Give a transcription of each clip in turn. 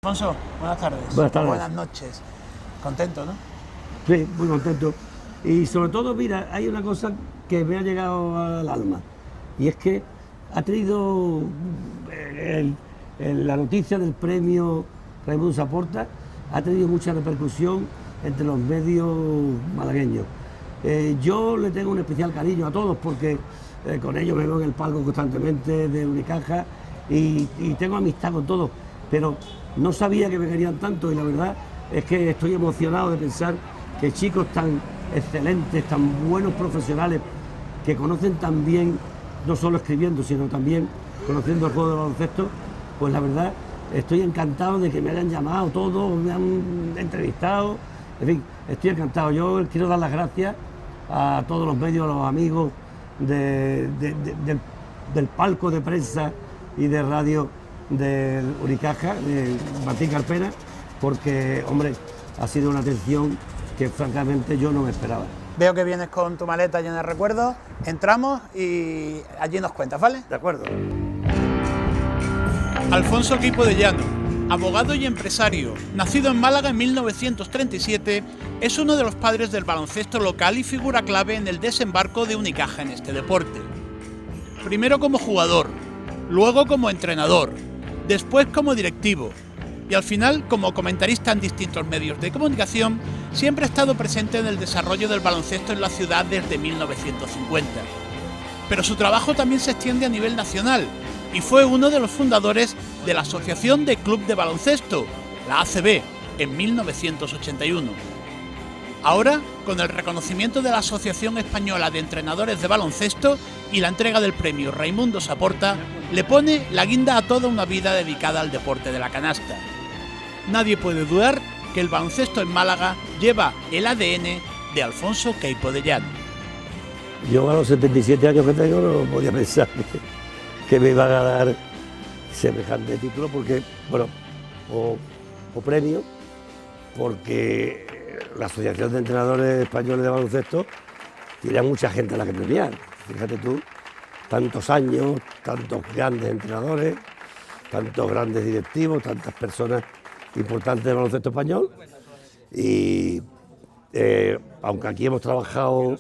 Alfonso, buenas tardes. Buenas tardes. Buenas noches. Contento, ¿no? Sí, muy contento. Y sobre todo, mira, hay una cosa que me ha llegado al alma, y es que ha tenido la noticia del premio Raimundo Saporta, ha tenido mucha repercusión entre los medios malagueños. Yo le tengo un especial cariño a todos porque con ellos me veo en el palco constantemente de Unicaja y tengo amistad con todos, pero no sabía que me querían tanto y la verdad es que estoy emocionado de pensar que chicos tan excelentes, tan buenos profesionales, que conocen tan bien, no solo escribiendo, sino también conociendo el juego de baloncesto, pues la verdad estoy encantado de que me hayan llamado todos, me han entrevistado, en fin, estoy encantado. Yo quiero dar las gracias a todos los medios, a los amigos del palco de prensa y de radio de Unicaja, de Martín Carpena, porque, hombre, ha sido una atención que francamente yo no me esperaba. Veo que vienes con tu maleta llena de recuerdos, entramos y allí nos cuentas, ¿vale? De acuerdo. Alfonso Queipo de Llano, abogado y empresario, nacido en Málaga en 1937, es uno de los padres del baloncesto local y figura clave en el desembarco de Unicaja en este deporte. Primero como jugador, luego como entrenador, después como directivo y al final como comentarista en distintos medios de comunicación, siempre ha estado presente en el desarrollo del baloncesto en la ciudad desde 1950. Pero su trabajo también se extiende a nivel nacional y fue uno de los fundadores de la Asociación de Club de Baloncesto, la ACB, en 1981. Ahora, con el reconocimiento de la Asociación Española de Entrenadores de Baloncesto y la entrega del premio Raimundo Saporta, le pone la guinda a toda una vida dedicada al deporte de la canasta. Nadie puede dudar que el baloncesto en Málaga lleva el ADN de Alfonso Queipo de Llano. Yo a los 77 años que tengo no podía pensar que me iban a dar semejante título, porque, bueno, o premio, porque la Asociación de Entrenadores Españoles de Baloncesto tiene a mucha gente a la que premiar. Fíjate tú, tantos años, tantos grandes entrenadores, tantos grandes directivos, tantas personas importantes del baloncesto español. Y aunque aquí hemos trabajado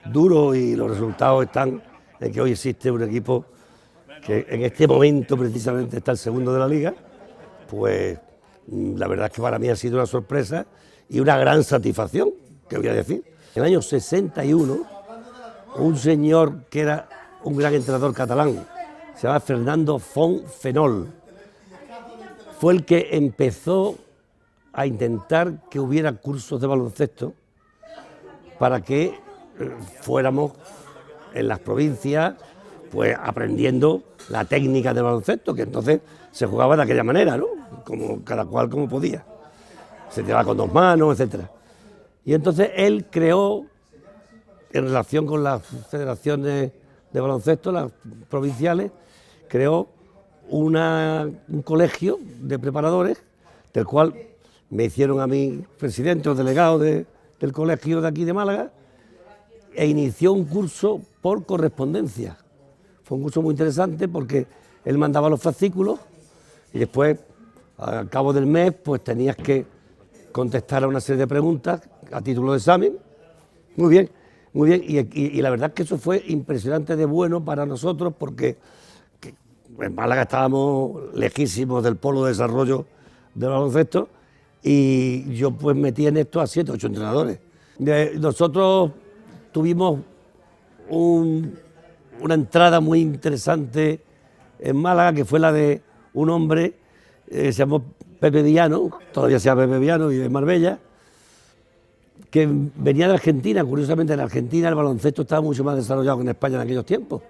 duro y los resultados están en que hoy existe un equipo que en este momento precisamente está el segundo de la liga, pues la verdad es que para mí ha sido una sorpresa y una gran satisfacción, que voy a decir. En el año 61, un señor que era un gran entrenador catalán, se llama Fernando Fontfenol, fue el que empezó a intentar que hubiera cursos de baloncesto para que fuéramos en las provincias pues aprendiendo la técnica del baloncesto, que entonces se jugaba de aquella manera, ¿no? Como cada cual como podía. Se tiraba con dos manos, etcétera. Y entonces él creó, en relación con las federaciones de baloncesto, las provinciales, creó un colegio de preparadores, del cual me hicieron a mí presidente o delegado del colegio de aquí de Málaga, e inició un curso por correspondencia. Fue un curso muy interesante porque él mandaba los fascículos y después, al cabo del mes, pues tenías que contestar a una serie de preguntas a título de examen. Muy bien, muy bien. Y la verdad es que eso fue impresionante de bueno para nosotros porque en Málaga estábamos lejísimos del polo de desarrollo del baloncesto y yo pues metí en esto a 7 o 8 entrenadores. Nosotros tuvimos una entrada muy interesante en Málaga, que fue la de un hombre, se llamó Pepe Villano, todavía se llama Pepe Villano, vive en Marbella, que venía de Argentina. Curiosamente, en Argentina el baloncesto estaba mucho más desarrollado que en España en aquellos tiempos.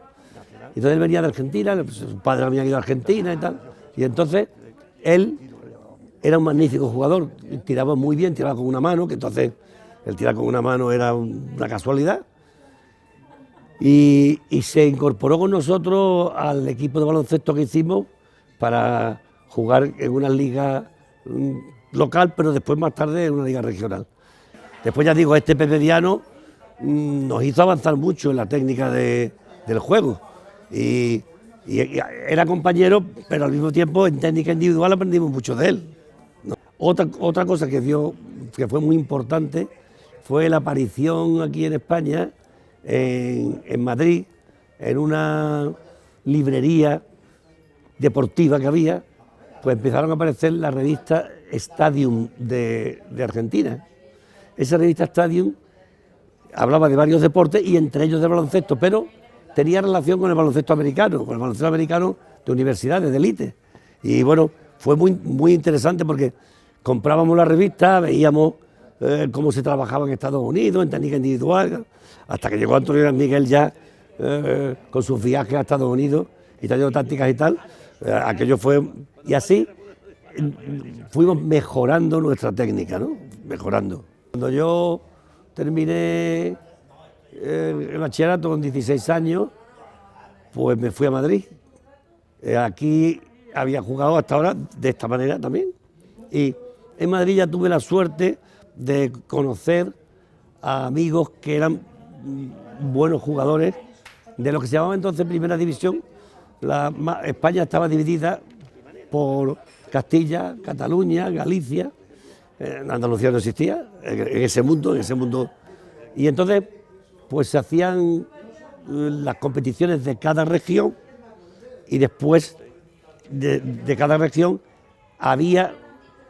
Entonces él venía de Argentina, su padre había ido a Argentina y tal, y entonces él era un magnífico jugador, tiraba muy bien, tiraba con una mano, que entonces el tirar con una mano era una casualidad, y se incorporó con nosotros al equipo de baloncesto que hicimos para jugar en una liga local, pero después más tarde en una liga regional. Después, ya digo, este Pepe Diano nos hizo avanzar mucho en la técnica del juego y era compañero, pero al mismo tiempo en técnica individual aprendimos mucho de él. Otra cosa que fue muy importante fue la aparición aquí en España, en Madrid, en una librería deportiva que había, pues empezaron a aparecer la revista Stadium de Argentina. Esa revista Stadium hablaba de varios deportes y entre ellos de baloncesto, pero tenía relación con el baloncesto americano de universidades, de élite. Y bueno, fue muy interesante porque comprábamos la revista, veíamos cómo se trabajaba en Estados Unidos, en técnica individual, hasta que llegó Antonio Miguel ya con sus viajes a Estados Unidos y trayendo tácticas y tal. Aquello fue, y así fuimos mejorando nuestra técnica, ¿no? Mejorando. Cuando yo terminé el bachillerato con 16 años, pues me fui a Madrid. Aquí había jugado hasta ahora de esta manera también. Y en Madrid ya tuve la suerte de conocer a amigos que eran buenos jugadores de lo que se llamaba entonces Primera División. España estaba dividida por Castilla, Cataluña, Galicia. Andalucía no existía en ese mundo. Y entonces pues se hacían las competiciones de cada región y después de cada región había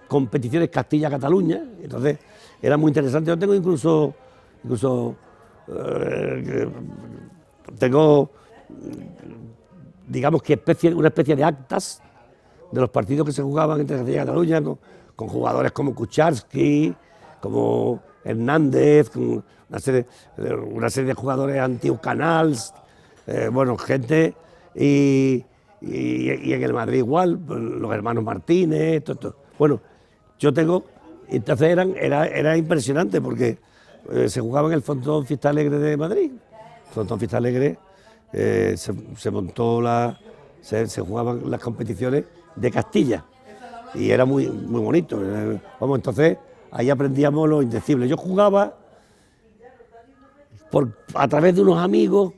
competiciones Castilla-Cataluña. Entonces era muy interesante. Yo tengo incluso tengo, digamos que una especie de actas de los partidos que se jugaban entre Castilla y Cataluña con jugadores como Kucharski, como Hernández, con una serie de jugadores antiguos, Canals, bueno, gente, y en el Madrid igual, los hermanos Martínez, todo. Bueno, yo tengo, entonces era impresionante porque se jugaba en el Frontón Fiesta Alegre de Madrid. Frontón Fiesta Alegre se montó se jugaban las competiciones de Castilla y era muy bonito. Vamos, entonces ahí aprendíamos lo indecible. Yo jugaba a través de unos amigos,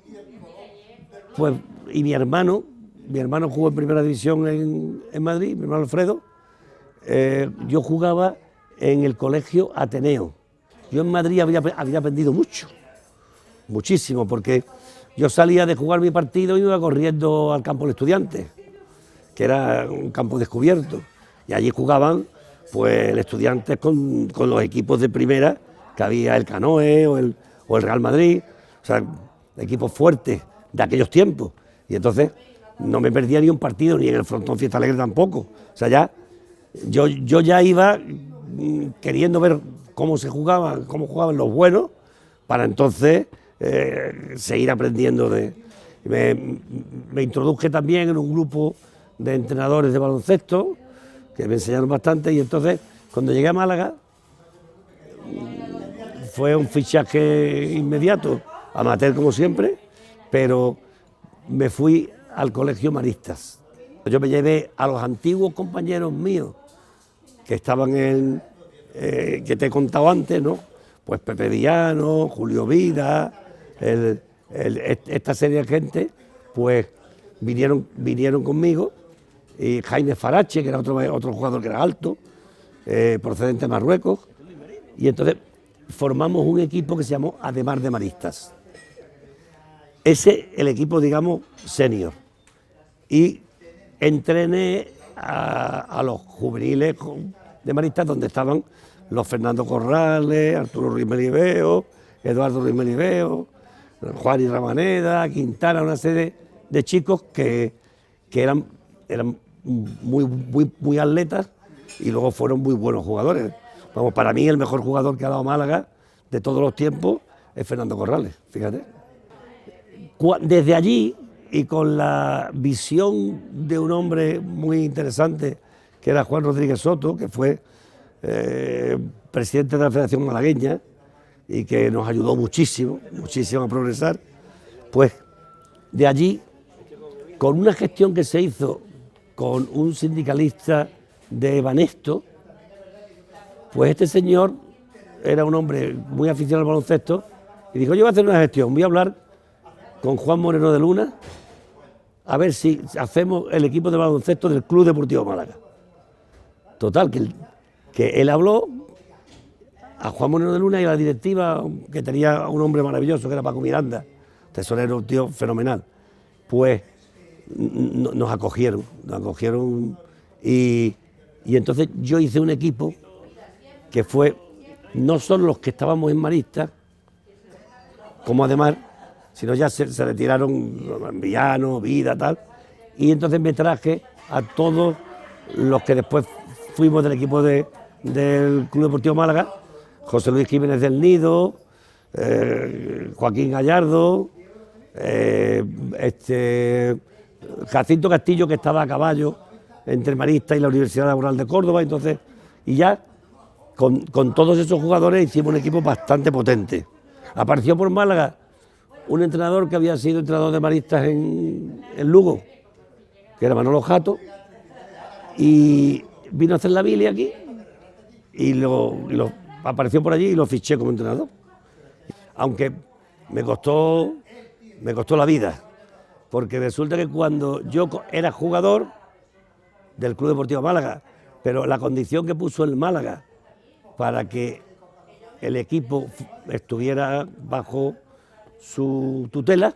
pues, y mi hermano jugó en Primera División en Madrid, mi hermano Alfredo. Yo jugaba en el colegio Ateneo. Yo en Madrid había aprendido muchísimo, porque yo salía de jugar mi partido y me iba corriendo al campo del Estudiante, que era un campo descubierto, y allí jugaban pues Estudiantes con los equipos de primera que había, el Canoe o el Real Madrid, o sea, equipos fuertes de aquellos tiempos, y entonces no me perdía ni un partido, ni en el Frontón Fiesta Alegre tampoco. O sea, yo ya iba queriendo ver cómo jugaban los buenos, para entonces seguir aprendiendo. Me introduje también en un grupo de entrenadores de baloncesto, que me enseñaron bastante, y entonces cuando llegué a Málaga fue un fichaje inmediato, amateur como siempre, pero me fui al Colegio Maristas. Yo me llevé a los antiguos compañeros míos que estaban que te he contado antes, ¿no? Pues Pepe Villano, Julio Vida, esta serie de gente, pues vinieron conmigo, y Jaime Farache, que era otro jugador que era alto, procedente de Marruecos, y entonces formamos un equipo que se llamó Ademar de Maristas. El equipo, digamos, senior. Y entrené a los juveniles de Maristas, donde estaban los Fernando Corrales, Arturo Ruiz Melibeo, Eduardo Ruiz Melibeo, Juan y Ramaneda, Quintana, una serie de chicos que eran muy atletas y luego fueron muy buenos jugadores. Vamos, para mí el mejor jugador que ha dado Málaga de todos los tiempos es Fernando Corrales, fíjate. Desde allí, y con la visión de un hombre muy interesante, que era Juan Rodríguez Soto, que fue presidente de la Federación Malagueña y que nos ayudó muchísimo a progresar, pues de allí, con una gestión que se hizo con un sindicalista de Banesto, pues este señor era un hombre muy aficionado al baloncesto y dijo: yo voy a hacer una gestión, voy a hablar con Juan Moreno de Luna a ver si hacemos el equipo de baloncesto del Club Deportivo Málaga. Total, que que él habló a Juan Moreno de Luna y a la directiva, que tenía un hombre maravilloso, que era Paco Miranda, tesorero, un tío fenomenal, pues nos acogieron y entonces yo hice un equipo que fue no solo los que estábamos en Maristas, como además, sino ya se retiraron Villano, Vida, tal, y entonces me traje a todos los que después fuimos del equipo del Club Deportivo Málaga, José Luis Jiménez del Nido, Joaquín Gallardo, Jacinto Castillo, que estaba a caballo entre Maristas y la Universidad Laboral de Córdoba, entonces, y ya con todos esos jugadores hicimos un equipo bastante potente. Apareció por Málaga un entrenador que había sido entrenador de Maristas en Lugo, que era Manolo Jato, y vino a hacer la mili aquí y apareció por allí y lo fiché como entrenador. Aunque me costó la vida, porque resulta que cuando yo era jugador del Club Deportivo Málaga, pero la condición que puso el Málaga para que el equipo estuviera bajo su tutela,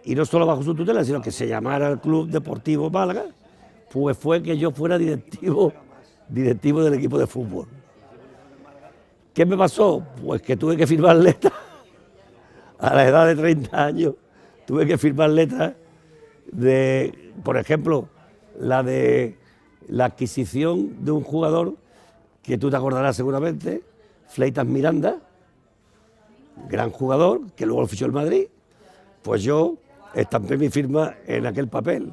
y no solo bajo su tutela, sino que se llamara el Club Deportivo Málaga, pues fue que yo fuera directivo del equipo de fútbol. ¿Qué me pasó? Pues que tuve que firmar letras, a la edad de 30 años, tuve que firmar letras de, por ejemplo, la de la adquisición de un jugador que tú te acordarás seguramente, Fleitas Miranda, gran jugador, que luego lo fichó el Madrid, pues yo estampé mi firma en aquel papel,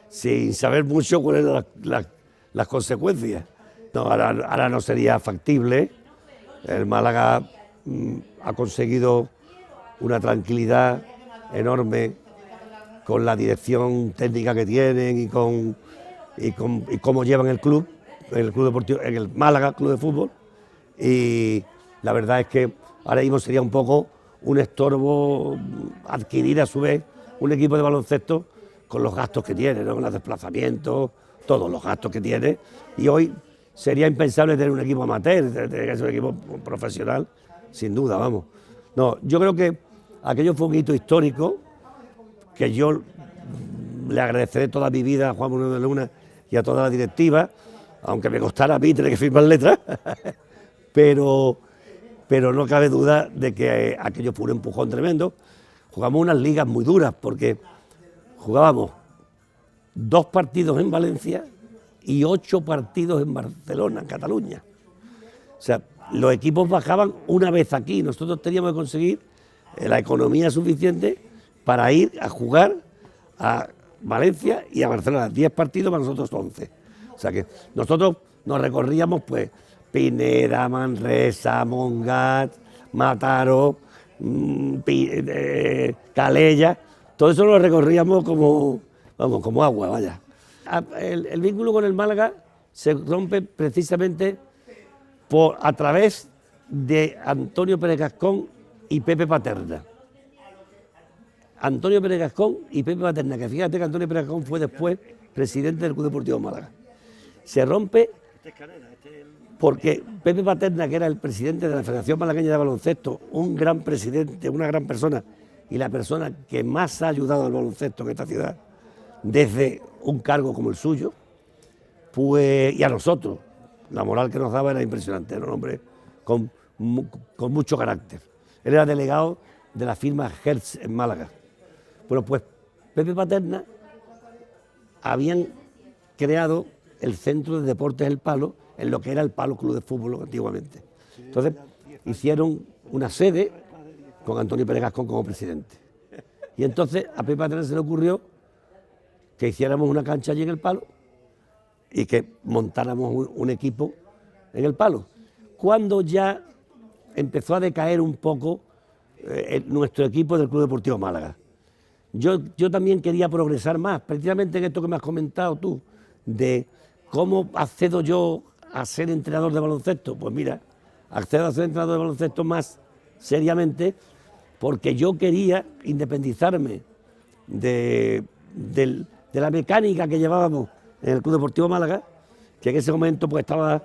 sin saber mucho cuáles eran las consecuencias. No, ahora no sería factible. El Málaga ha conseguido una tranquilidad enorme con la dirección técnica que tienen y cómo llevan el club deportivo, en el Málaga Club de Fútbol, y la verdad es que ahora mismo sería un poco un estorbo adquirir a su vez un equipo de baloncesto con los gastos que tiene, ¿no? Con los desplazamientos, todos los gastos que tiene, y hoy sería impensable tener un equipo amateur, tener que ser un equipo profesional, sin duda, vamos. No, yo creo que aquello fue un hito histórico que yo le agradeceré toda mi vida a Juan Moreno de Luna y a toda la directiva, aunque me costara a mí tener que firmar letras, pero no cabe duda de que aquello fue un empujón tremendo. Jugamos unas ligas muy duras porque jugábamos 2 partidos en Valencia y 8 partidos en Barcelona, en Cataluña. O sea, los equipos bajaban una vez aquí, nosotros teníamos que conseguir la economía suficiente para ir a jugar a Valencia y a Barcelona, 10 partidos para nosotros 11. O sea que nosotros nos recorríamos pues Pineda, Manresa, Montgat, Mataró, Calella, todo eso lo recorríamos como agua, vaya. El vínculo con el Málaga se rompe precisamente a través de Antonio Pérez Gascón y Pepe Paterna. Antonio Pérez Gascón y Pepe Paterna, que fíjate que Antonio Pérez Gascón fue después presidente del Club Deportivo Málaga. Se rompe porque Pepe Paterna, que era el presidente de la Federación Malagueña de Baloncesto, un gran presidente, una gran persona, y la persona que más ha ayudado al baloncesto en esta ciudad, desde un cargo como el suyo, pues, y a nosotros, la moral que nos daba era impresionante, era un hombre con mucho carácter. Él era delegado de la firma Hertz en Málaga. Bueno, pues Pepe Paterna habían creado el Centro de Deportes El Palo, en lo que era el Palo Club de Fútbol antiguamente. Entonces hicieron una sede con Antonio Pérez Gascón como presidente. Y entonces a Pepe Paterna se le ocurrió que hiciéramos una cancha allí en el Palo y que montáramos un equipo en el Palo. Cuando ya empezó a decaer un poco nuestro equipo del Club Deportivo Málaga. Yo también quería progresar más, precisamente en esto que me has comentado tú, de cómo accedo yo a ser entrenador de baloncesto. Pues mira, accedo a ser entrenador de baloncesto más seriamente porque yo quería independizarme de la mecánica que llevábamos en el Club Deportivo Málaga, que en ese momento pues estaba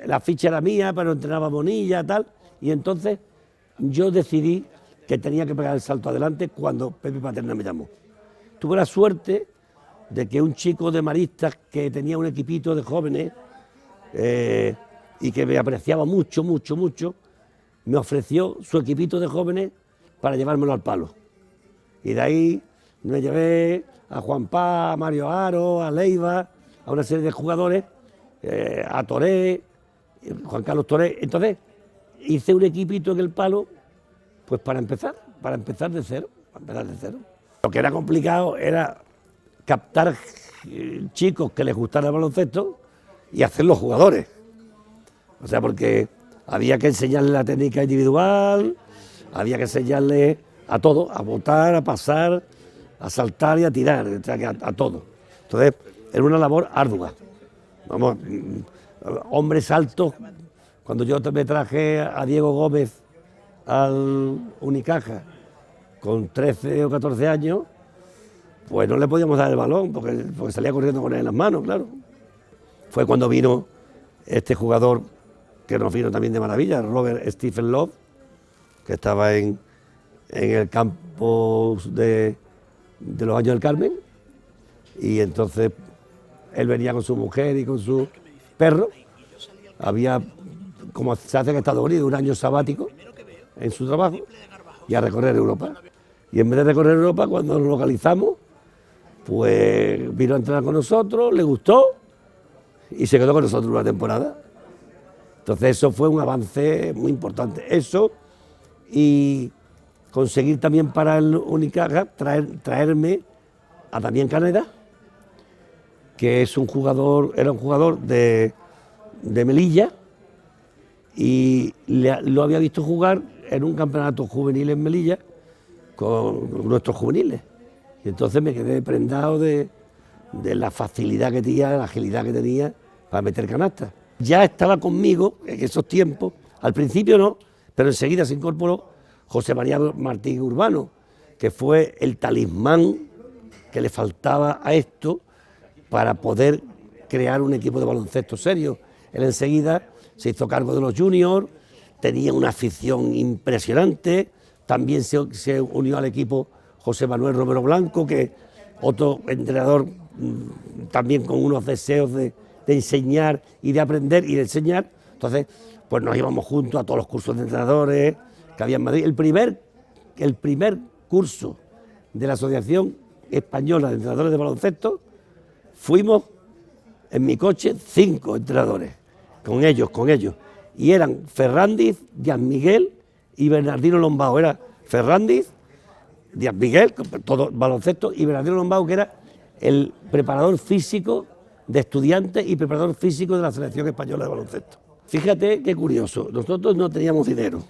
la ficha era mía, pero entrenaba Bonilla, tal, y entonces yo decidí que tenía que pegar el salto adelante cuando Pepe Paterna me llamó. Tuve la suerte de que un chico de Maristas que tenía un equipito de jóvenes y que me apreciaba mucho, me ofreció su equipito de jóvenes para llevármelo al Palo. Y de ahí me llevé a Juan Paz, a Mario Aro, a Leiva, a una serie de jugadores, a Toré, Juan Carlos Toré. Entonces hice un equipito en el Palo, pues para empezar de cero, Lo que era complicado era captar chicos que les gustara el baloncesto y hacerlos jugadores. O sea, porque había que enseñarles la técnica individual, había que enseñarles a todo, a botar, a pasar, a saltar y a tirar, o sea, a todo. Entonces, era una labor ardua. Vamos, hombres altos, cuando yo me traje a Diego Gómez al Unicaja con 13 o 14 años, pues no le podíamos dar el balón porque salía corriendo con él en las manos, claro. Fue cuando vino este jugador que nos vino también de maravilla, Robert Stephen Love, que estaba en el campo de los Años del Carmen, y entonces él venía con su mujer y con su perro. Había, como se hace en Estados Unidos, un año sabático en su trabajo y a recorrer Europa. Y en vez de recorrer Europa, cuando nos localizamos, pues vino a entrenar con nosotros, le gustó y se quedó con nosotros una temporada. Entonces eso fue un avance muy importante. Eso y conseguir también para el Unicaja traerme a Damián Caneda, que era un jugador de Melilla, y lo había visto jugar en un campeonato juvenil en Melilla con nuestros juveniles. Y entonces me quedé prendado de la facilidad que tenía, la agilidad que tenía para meter canastas. Ya estaba conmigo en esos tiempos, al principio no, pero enseguida se incorporó José María Martín Urbano, que fue el talismán que le faltaba a esto para poder crear un equipo de baloncesto serio. Él enseguida se hizo cargo de los juniors, tenía una afición impresionante, también se unió al equipo José Manuel Romero Blanco, que otro entrenador también con unos deseos de enseñar y de aprender y de enseñar. Entonces, pues nos íbamos juntos a todos los cursos de entrenadores que había en Madrid. El primer curso de la Asociación Española de Entrenadores de Baloncesto, fuimos en mi coche 5 entrenadores, con ellos, y eran Ferrandiz, Díaz Miguel y Bernardino Lombao. Era Ferrandiz, Díaz Miguel, todo baloncesto, y Bernardino Lombao, que era el preparador físico de estudiantes y preparador físico de la Selección Española de Baloncesto. Fíjate qué curioso, nosotros no teníamos dinero,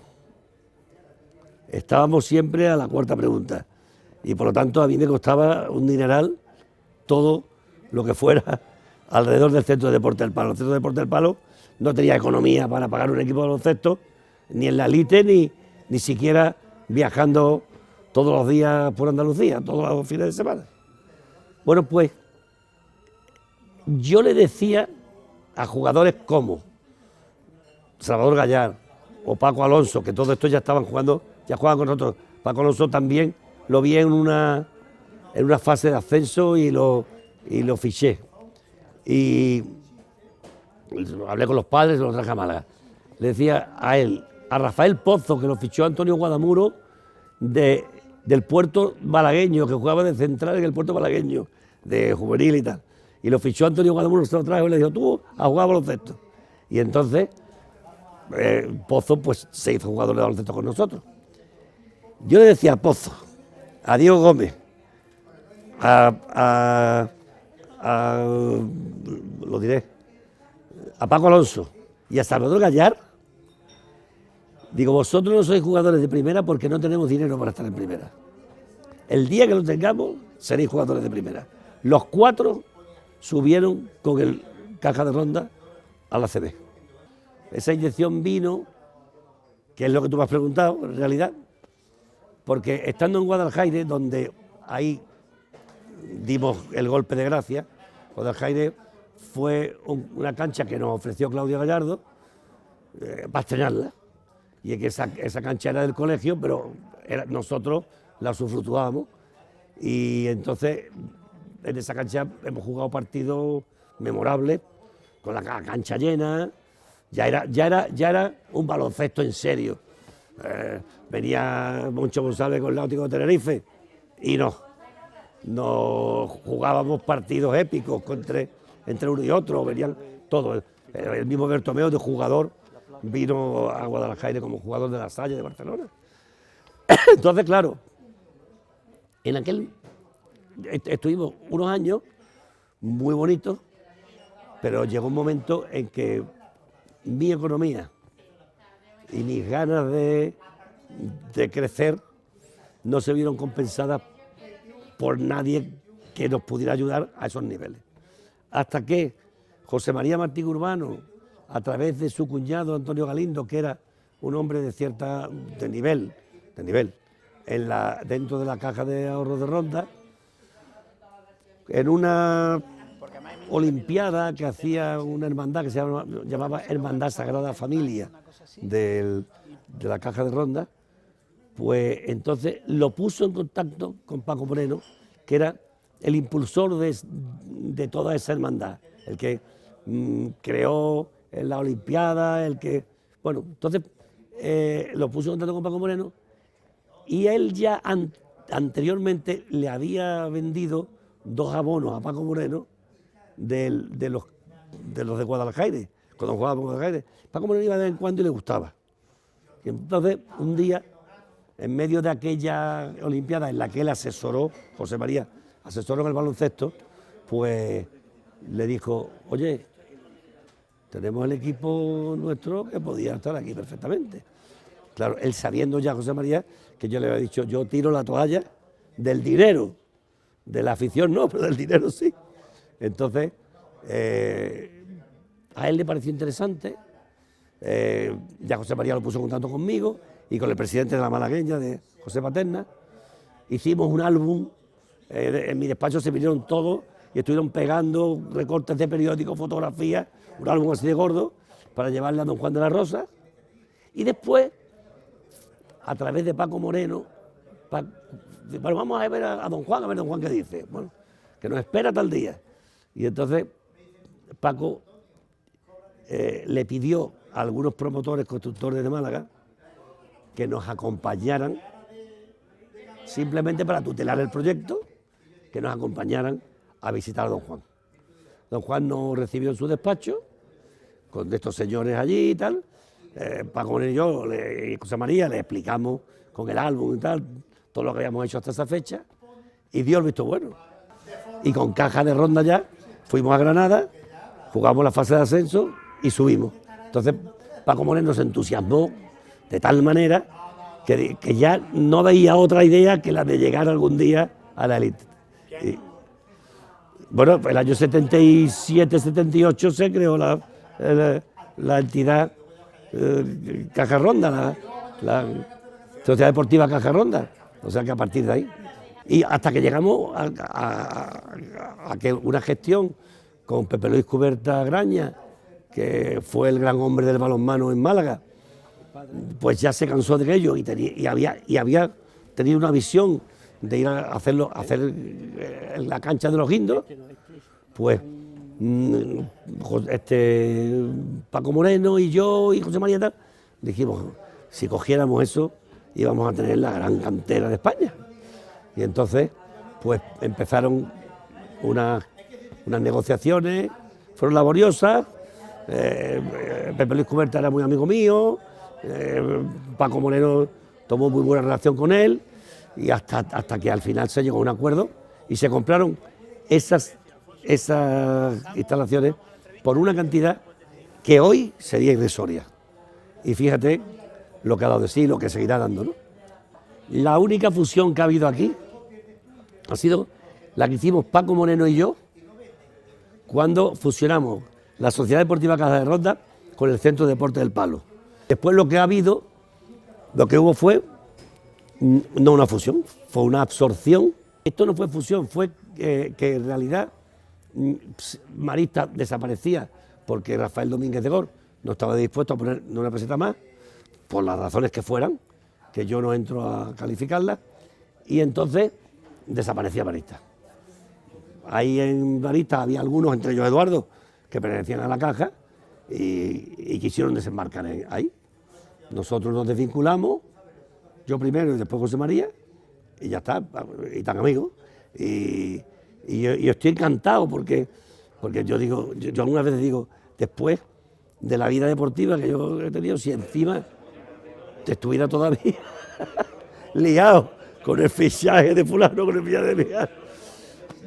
estábamos siempre a la cuarta pregunta, y por lo tanto a mí me costaba un dineral todo lo que fuera alrededor del Centro de Deporte del Palo. El Centro de Deporte del Palo no tenía economía para pagar un equipo de baloncesto, ni en la elite, ni siquiera viajando todos los días por Andalucía, todos los fines de semana. Bueno, pues yo le decía a jugadores como Salvador Gallar o Paco Alonso, que todos estos ya jugaban con nosotros. Paco Alonso también lo vi en una fase de ascenso y lo fiché. Y hablé con los padres y los traje a Málaga. Le decía a Rafael Pozo, que lo fichó Antonio Guadamuro del puerto malagueño, que jugaba de central en el puerto malagueño, de juvenil y tal. Y lo fichó Antonio Guadamuro, se lo trajo y le dijo, tú a jugar a baloncesto. Y entonces Pozo pues se hizo jugador de baloncesto con nosotros. Yo le decía a Pozo, a Diego Gómez, a Paco Alonso y a Salvador Gallar, digo, vosotros no sois jugadores de primera porque no tenemos dinero para estar en primera. El día que lo tengamos, seréis jugadores de primera. Los 4 subieron con el Caja de Ronda a la CB. Esa inyección vino, que es lo que tú me has preguntado, en realidad, porque estando en Guadalajara, donde ahí dimos el golpe de gracia, Guadalajara fue una cancha que nos ofreció Claudio Gallardo para estrenarla. Y es que esa cancha era del colegio, pero nosotros la usufructuábamos. Y entonces en esa cancha hemos jugado partidos memorables, con la cancha llena. Ya era un baloncesto en serio. Venía Moncho González con el Náutico de Tenerife y no jugábamos partidos épicos entre uno y otro, venían todos. El mismo Bertomeu de jugador vino a Guadalajara como jugador de la Salle de Barcelona. Entonces, claro, en aquel estuvimos unos años muy bonitos, pero llegó un momento en que mi economía y mis ganas de crecer no se vieron compensadas por nadie que nos pudiera ayudar a esos niveles. Hasta que José María Martín Urbano, a través de su cuñado Antonio Galindo, que era un hombre de nivel, dentro de la Caja de Ahorros de Ronda, en una olimpiada que hacía una hermandad que se llamaba Hermandad Sagrada Familia de la Caja de Ronda, pues entonces lo puso en contacto con Paco Moreno, que era el impulsor de toda esa hermandad, el que creó la olimpiada, entonces lo puso en contacto con Paco Moreno, y él ya anteriormente le había vendido 2 abonos a Paco Moreno de los de Guadalajara, cuando jugaba por Guadalajara. Paco Moreno iba de vez en cuando y le gustaba. Y entonces, un día, en medio de aquella olimpiada en la que él asesoró, José María asesoró en el baloncesto, pues le dijo: oye, tenemos el equipo nuestro que podía estar aquí perfectamente. Claro, él sabiendo ya, José María, que yo le había dicho: yo tiro la toalla del dinero, de la afición no, pero del dinero sí. Entonces, a él le pareció interesante, ya José María lo puso en contacto conmigo y con el presidente de la malagueña, de José Paterna. Hicimos un álbum, en mi despacho se vinieron todos y estuvieron pegando recortes de periódicos, fotografías, un álbum así de gordo, para llevarle a don Juan de la Rosa. Y después, a través de Paco Moreno, bueno, vamos a ver a don Juan, a ver don Juan qué dice. Bueno, que nos espera tal día. Y entonces Paco le pidió a algunos promotores, constructores de Málaga, que nos acompañaran, simplemente para tutelar el proyecto, que nos acompañaran a visitar a don Juan. Don Juan nos recibió en su despacho, con estos señores allí y tal. Paco Moreno y yo, y José María, le explicamos con el álbum y tal, todo lo que habíamos hecho hasta esa fecha, y dio el visto bueno. Y con Caja de Ronda ya fuimos a Granada, jugamos la fase de ascenso y subimos. Entonces Paco Moreno se entusiasmó de tal manera que ya no veía otra idea que la de llegar algún día a la élite. Bueno, el año 77-78 se creó la entidad Caja Ronda, la Sociedad Deportiva Caja Ronda. O sea que a partir de ahí. Y hasta que llegamos a que una gestión con Pepe Luis Cuberta Graña, que fue el gran hombre del balonmano en Málaga, pues ya se cansó de ello y había tenido una visión de ir a hacer en la cancha de los Guindos. Pues Paco Moreno y yo y José María tal, dijimos: si cogiéramos eso íbamos a tener la gran cantera de España. Y entonces pues empezaron unas negociaciones, fueron laboriosas. Pepe Luis Cuberta era muy amigo mío, Paco Moreno tomó muy buena relación con él, y hasta que al final se llegó a un acuerdo y se compraron esas instalaciones por una cantidad que hoy sería irrisoria. Y fíjate lo que ha dado de sí, lo que seguirá dando, ¿no? La única fusión que ha habido aquí ha sido la que hicimos Paco Moreno y yo cuando fusionamos la Sociedad Deportiva Caja de Ronda con el Centro de Deporte del Palo. Después lo que hubo fue no una fusión, fue una absorción. Esto no fue fusión, fue que en realidad Marista desaparecía porque Rafael Domínguez de Gor no estaba dispuesto a poner una peseta más, por las razones que fueran, que yo no entro a calificarlas, y entonces desaparecía Marista. Ahí en Marista había algunos, entre ellos Eduardo, que pertenecían a la caja y quisieron desembarcar ahí. Nosotros nos desvinculamos, yo primero y después José María, y ya está, y tan amigos. Y yo estoy encantado porque yo digo, yo algunas veces digo, después de la vida deportiva que yo he tenido, si encima te estuviera todavía liado con el fichaje de fulano, con el fichaje de Miguel.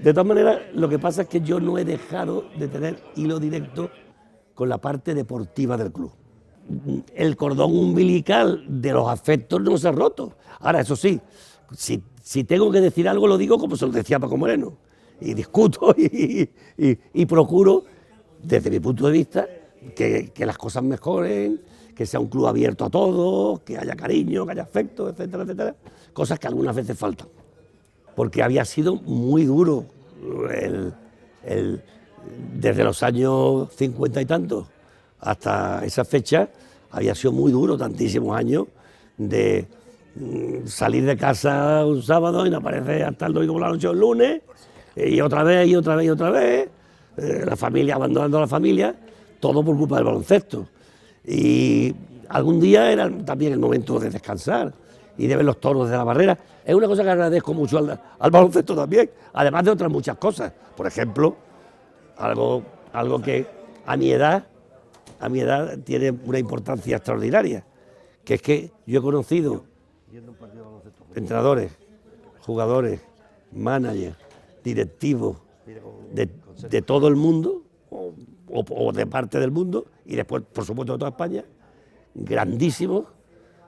De todas maneras, lo que pasa es que yo no he dejado de tener hilo directo con la parte deportiva del club. El cordón umbilical de los afectos no se ha roto. Ahora, eso sí, si tengo que decir algo, lo digo como se lo decía Paco Moreno. Y discuto y procuro, desde mi punto de vista, que las cosas mejoren, que sea un club abierto a todos, que haya cariño, que haya afecto, etcétera, etcétera. Cosas que algunas veces faltan. Porque había sido muy duro desde los años 50 y tantos hasta esa fecha, había sido muy duro, tantísimos años, de salir de casa un sábado y no aparecer hasta el domingo por la noche o el lunes, y otra vez, y otra vez, y otra vez, la familia, abandonando a la familia, todo por culpa del baloncesto. Y algún día era también el momento de descansar y de ver los toros de la barrera. Es una cosa que agradezco mucho al baloncesto también, además de otras muchas cosas. Por ejemplo, algo que a mi edad tiene una importancia extraordinaria, que es que yo he conocido entrenadores, jugadores, managers, directivos de todo el mundo o de parte del mundo, y después, por supuesto, de toda España, grandísimos,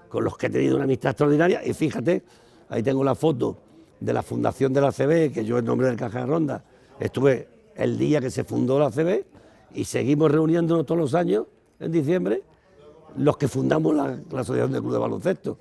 con los que he tenido una amistad extraordinaria. Y fíjate, ahí tengo la foto de la fundación de la ACB, que yo en nombre del Caja de Ronda estuve el día que se fundó la ACB, y seguimos reuniéndonos todos los años, en diciembre, los que fundamos la Asociación del Club de Baloncesto.